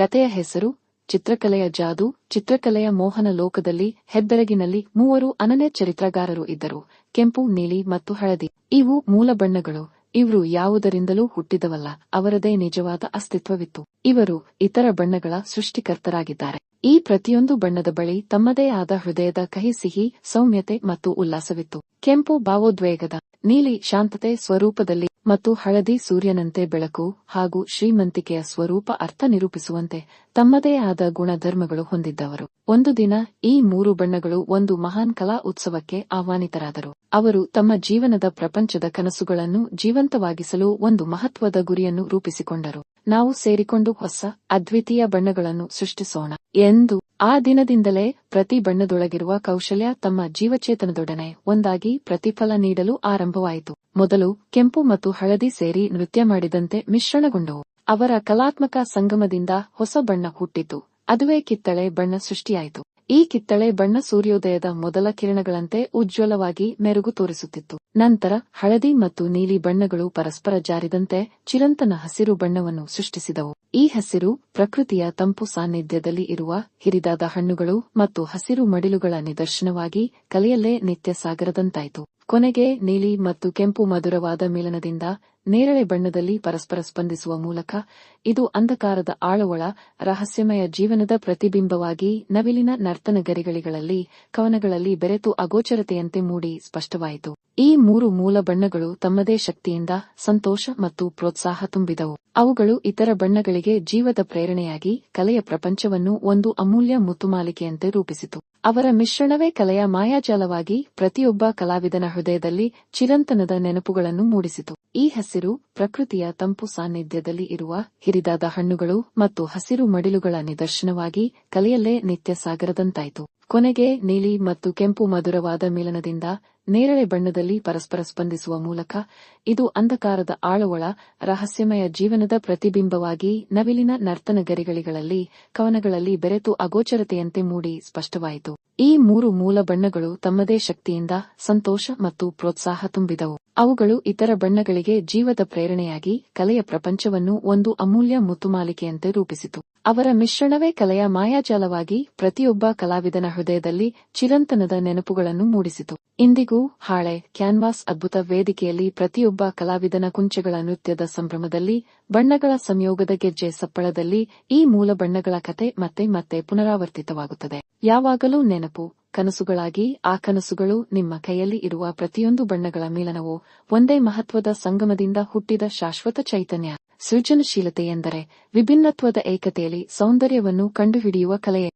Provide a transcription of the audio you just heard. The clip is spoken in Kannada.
ಕಥೆಯ ಹೆಸರು ಚಿತ್ರಕಲೆಯ ಜಾದು. ಚಿತ್ರಕಲೆಯ ಮೋಹನ ಲೋಕದಲ್ಲಿ ಹೆಬ್ಬೆರಗಿನಲ್ಲಿ ಮೂವರು ಅನನ್ಯ ಚರಿತ್ರಗಾರರು ಇದ್ದರು: ಕೆಂಪು, ನೀಲಿ ಮತ್ತು ಹಳದಿ. ಇವು ಮೂಲ ಬಣ್ಣಗಳು. ಇವರು ಯಾವುದರಿಂದಲೂ ಹುಟ್ಟಿದವಲ್ಲ, ಅವರದೇ ನಿಜವಾದ ಅಸ್ತಿತ್ವವಿತ್ತು. ಇವರು ಇತರ ಬಣ್ಣಗಳ ಸೃಷ್ಟಿಕರ್ತರಾಗಿದ್ದಾರೆ. ಈ ಪ್ರತಿಯೊಂದು ಬಣ್ಣದ ಬಳಿ ತಮ್ಮದೇ ಆದ ಹೃದಯದ ಕಹಿ, ಸಿಹಿ, ಸೌಮ್ಯತೆ ಮತ್ತು ಉಲ್ಲಾಸವಿತ್ತು. ಕೆಂಪು ಭಾವೋದ್ವೇಗದ, ನೀಲಿ ಶಾಂತತೆ ಸ್ವರೂಪದಲ್ಲಿ ಮತ್ತು ಹಳದಿ ಸೂರ್ಯನಂತೆ ಬೆಳಕು ಹಾಗೂ ಶ್ರೀಮಂತಿಕೆಯ ಸ್ವರೂಪ ಅರ್ಥ ನಿರೂಪಿಸುವಂತೆ ತಮ್ಮದೇ ಆದ ಗುಣಧರ್ಮಗಳು ಹೊಂದಿದ್ದವರು. ಒಂದು ದಿನ ಈ ಮೂರು ಬಣ್ಣಗಳು ಒಂದು ಮಹಾನ್ ಕಲಾ ಉತ್ಸವಕ್ಕೆ ಆಹ್ವಾನಿತರಾದರು. ಅವರು ತಮ್ಮ ಜೀವನದ ಪ್ರಪಂಚದ ಕನಸುಗಳನ್ನು ಜೀವಂತವಾಗಿಸಲು ಒಂದು ಮಹತ್ವದ ಗುರಿಯನ್ನು ರೂಪಿಸಿಕೊಂಡರು: ನಾವು ಸೇರಿಕೊಂಡು ಹೊಸ, ಅದ್ವಿತೀಯ ಬಣ್ಣಗಳನ್ನು ಸೃಷ್ಟಿಸೋಣ ಎಂದು. ಆ ದಿನದಿಂದಲೇ ಪ್ರತಿ ಬಣ್ಣದೊಳಗಿರುವ ಕೌಶಲ್ಯ ತಮ್ಮ ಜೀವಚೇತನದೊಡನೆ ಒಂದಾಗಿ ಪ್ರತಿಫಲ ನೀಡಲು ಆರಂಭವಾಯಿತು. ಮೊದಲು ಕೆಂಪು ಮತ್ತು ಹಳದಿ ಸೇರಿ ನೃತ್ಯ ಮಾಡಿದಂತೆ ಮಿಶ್ರಣಗೊಂಡವು. ಅವರ ಕಲಾತ್ಮಕ ಸಂಗಮದಿಂದ ಹೊಸ ಬಣ್ಣ ಹುಟ್ಟಿತು. ಅದುವೇ ಕಿತ್ತಳೆ ಬಣ್ಣ ಸೃಷ್ಟಿಯಾಯಿತು. ಈ ಕಿತ್ತಳೆ ಬಣ್ಣ ಸೂರ್ಯೋದಯದ ಮೊದಲ ಕಿರಣಗಳಂತೆ ಉಜ್ವಲವಾಗಿ ಮೆರುಗು ತೋರಿಸುತ್ತಿತ್ತು. ನಂತರ ಹಳದಿ ಮತ್ತು ನೀಲಿ ಬಣ್ಣಗಳು ಪರಸ್ಪರ ಜಾರಿದಂತೆ ಚಿರಂತನ ಹಸಿರು ಬಣ್ಣವನ್ನು ಸೃಷ್ಟಿಸಿದವು. ಈ ಹಸಿರು ಪ್ರಕೃತಿಯ ತಂಪು ಸಾನ್ನಿಧ್ಯದಲ್ಲಿ ಇರುವ ಹಿರಿದಾದ ಹಣ್ಣುಗಳು ಮತ್ತು ಹಸಿರು ಮಡಿಲುಗಳ ನಿದರ್ಶನವಾಗಿ ಕಲೆಯಲ್ಲೇ ನಿತ್ಯ ಸಾಗರದಂತಾಯಿತು. ಕೊನೆಗೆ ನೀಲಿ ಮತ್ತು ಕೆಂಪು ಮಧುರವಾದ ಮಿಲನದಿಂದ ನೇರಳೆ ಬಣ್ಣದಲ್ಲಿ ಪರಸ್ಪರ ಸ್ಪಂದಿಸುವ ಮೂಲಕ ಇದು ಅಂಧಕಾರದ ಆಳವಳ ರಹಸ್ಯಮಯ ಜೀವನದ ಪ್ರತಿಬಿಂಬವಾಗಿ ನವಿಲಿನ ನರ್ತನಗರಿಗಳಲ್ಲಿ ಕವನಗಳಲ್ಲಿ ಬೆರೆತು ಅಗೋಚರತೆಯಂತೆ ಮೂಡಿ ಸ್ಪಷ್ಟವಾಯಿತು. ಈ ಮೂರು ಮೂಲ ಬಣ್ಣಗಳು ತಮ್ಮದೇ ಶಕ್ತಿಯಿಂದ ಸಂತೋಷ ಮತ್ತು ಪ್ರೋತ್ಸಾಹ ತುಂಬಿದವು. ಅವುಗಳು ಇತರ ಬಣ್ಣಗಳಿಗೆ ಜೀವದ ಪ್ರೇರಣೆಯಾಗಿ ಕಲೆಯ ಪ್ರಪಂಚವನ್ನು ಒಂದು ಅಮೂಲ್ಯ ಮುತ್ತುಮಾಲಿಕೆಯಂತೆ ರೂಪಿಸಿತು. ಅವರ ಮಿಶ್ರಣವೇ ಕಲೆಯ ಮಾಯಾಜಾಲವಾಗಿ ಪ್ರತಿಯೊಬ್ಬ ಕಲಾವಿದನ ಹೃದಯದಲ್ಲಿ ಚಿರಂತನದ ನೆನಪುಗಳನ್ನು ಮೂಡಿಸಿತು. ಈ ಹಸಿರು ಪ್ರಕೃತಿಯ ತಂಪು ಸಾನ್ನಿಧ್ಯದಲ್ಲಿ ಇರುವ ಹಿರಿದಾದ ಹಣ್ಣುಗಳು ಮತ್ತು ಹಸಿರು ಮಡಿಲುಗಳ ನಿದರ್ಶನವಾಗಿ ಕಲೆಯಲ್ಲೇ ನಿತ್ಯ ಸಾಗರದಂತಾಯಿತು. ಕೊನೆಗೆ ನೀಲಿ ಮತ್ತು ಕೆಂಪು ಮಧುರವಾದ ಮಿಲನದಿಂದ ನೇರಳೆ ಬಣ್ಣದಲ್ಲಿ ಪರಸ್ಪರ ಸ್ಪಂದಿಸುವ ಮೂಲಕ ಇದು ಅಂಧಕಾರದ ಆಳವಳ ರಹಸ್ಯಮಯ ಜೀವನದ ಪ್ರತಿಬಿಂಬವಾಗಿ ನವಿಲಿನ ನರ್ತನಗರಿಗಳಲ್ಲಿ ಕವನಗಳಲ್ಲಿ ಬೆರೆತು ಅಗೋಚರತೆಯಂತೆ ಮೂಡಿ ಸ್ಪಷ್ಟವಾಯಿತು. ಈ ಮೂರು ಮೂಲ ಬಣ್ಣಗಳು ತಮ್ಮದೇ ಶಕ್ತಿಯಿಂದ ಸಂತೋಷ ಮತ್ತು ಪ್ರೋತ್ಸಾಹ ತುಂಬಿದವು. ಅವುಗಳು ಇತರ ಬಣ್ಣಗಳಿಗೆ ಜೀವದ ಪ್ರೇರಣೆಯಾಗಿ ಕಲೆಯ ಪ್ರಪಂಚವನ್ನು ಒಂದು ಅಮೂಲ್ಯ ಮುತ್ತುಮಾಲಿಕೆಯಂತೆ ರೂಪಿಸಿತು. ಅವರ ಮಿಶ್ರಣವೇ ಕಲೆಯ ಮಾಯಾಜಾಲವಾಗಿ ಪ್ರತಿಯೊಬ್ಬ ಕಲಾವಿದನ ಹೃದಯದಲ್ಲಿ ಚಿರಂತನದ ನೆನಪುಗಳನ್ನು ಮೂಡಿಸಿತು. ಇಂದಿಗೂ ಹಾಳೆ ಕ್ಯಾನ್ವಾಸ್ ಅದ್ಭುತ ವೇದಿಕೆಯಲ್ಲಿ ಪ್ರತಿಯೊಬ್ಬ ಕಲಾವಿದನ ಕುಂಚಗಳ ನೃತ್ಯದ ಸಂಭ್ರಮದಲ್ಲಿ ಬಣ್ಣಗಳ ಸಂಯೋಗದ ಗೆಜ್ಜೆ ಸಪ್ಪಳದಲ್ಲಿ ಈ ಮೂಲ ಬಣ್ಣಗಳ ಕತೆ ಮತ್ತೆ ಮತ್ತೆ ಪುನರಾವರ್ತಿತವಾಗುತ್ತದೆ. ಯಾವಾಗಲೂ ನೆನಪು ಕನಸುಗಳಾಗಿ, ಆ ಕನಸುಗಳು ನಿಮ್ಮ ಕೈಯಲ್ಲಿ ಇರುವ ಪ್ರತಿಯೊಂದು ಬಣ್ಣಗಳ ಮಿಲನವೋ ಒಂದೇ ಮಹತ್ವದ ಸಂಗಮದಿಂದ ಹುಟ್ಟಿದ ಶಾಶ್ವತ ಚೈತನ್ಯ. ಸೃಜನಶೀಲತೆ ಎಂದರೆ ವಿಭಿನ್ನತ್ವದ ಏಕತೆಯಲ್ಲಿ ಸೌಂದರ್ಯವನ್ನು ಕಂಡುಹಿಡಿಯುವ ಕಲೆಯೇ.